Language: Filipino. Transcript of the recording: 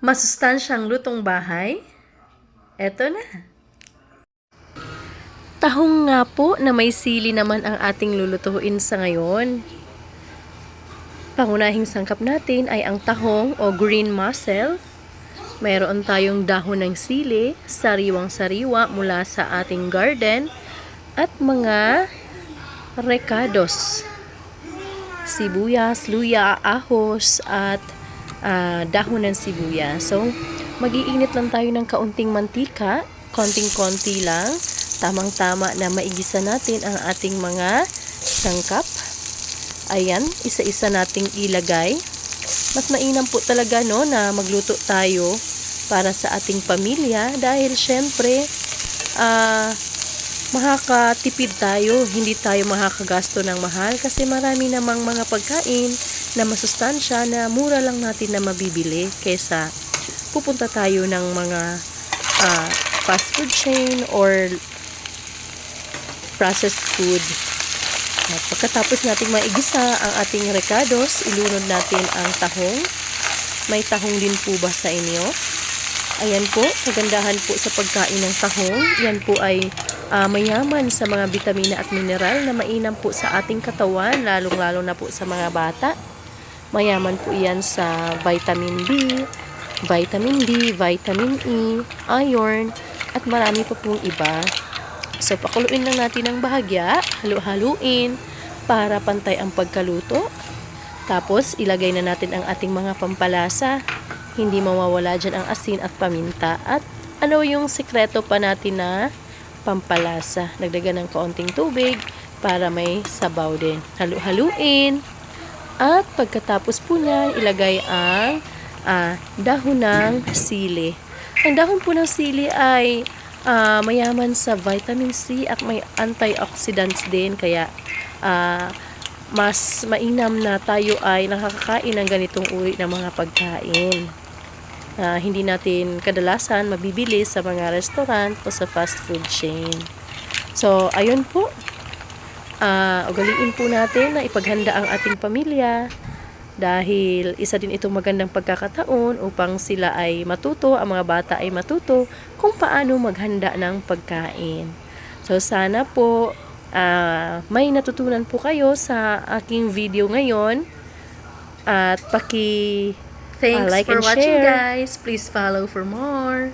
Masustansyang lutong bahay. Eto na. Tahong nga po na may sili naman ang ating lulutuin sa ngayon. Pangunahing sangkap natin ay ang tahong o green mussel. Mayroon tayong dahon ng sili, sariwang-sariwa mula sa ating garden, at mga recados, sibuyas, luya, ahos, at dahon ng sibuyas. So, mag-iinit lang tayo ng kaunting mantika, konting-konti lang, tamang-tama na maigisa natin ang ating mga sangkap. Ayan, isa-isa nating ilagay. Mas mainam po talaga no na magluto tayo para sa ating pamilya dahil syempre makakatipid tayo, hindi tayo makakagasto ng mahal kasi marami namang mga pagkain na masustansya na mura lang natin na mabibili kaysa pupunta tayo ng mga fast food chain or processed food. At pagkatapos nating maigisa ang ating recados, ilunod natin ang tahong. May tahong din po ba sa inyo? Ayan po, kagandahan po sa pagkain ng tahong. Yan po ay mayaman sa mga bitamina at mineral na mainam po sa ating katawan, lalong-lalo na po sa mga bata. Mayaman po yan sa vitamin B, vitamin D, vitamin E, iron, at marami pa pong iba. So, pakuluin lang natin ng bahagya, halu-haluin para pantay ang pagkaluto. Tapos, ilagay na natin ang ating mga pampalasa. Hindi mawawala dyan ang asin at paminta. At ano yung sikreto pa natin na pampalasa? Nagdagan ng kaunting tubig para may sabaw din. Halu-haluin. At pagkatapos po niyan, ilagay ang dahon ng sili. Ang dahon po ng sili ay mayaman sa vitamin C at may antioxidants din. Kaya mas mainam na tayo ay nakakakain ng ganitong uri ng mga pagkain. Hindi natin kadalasan mabibili sa mga restaurant o sa fast food chain. So, ayun po. Ugaliin po natin na ipaghanda ang ating pamilya dahil isa din itong magandang pagkakataon upang sila ay matuto, ang mga bata ay matuto kung paano maghanda ng pagkain. So sana po may natutunan po kayo sa aking video ngayon at Thanks like for and watching, share. guys. Please follow for more.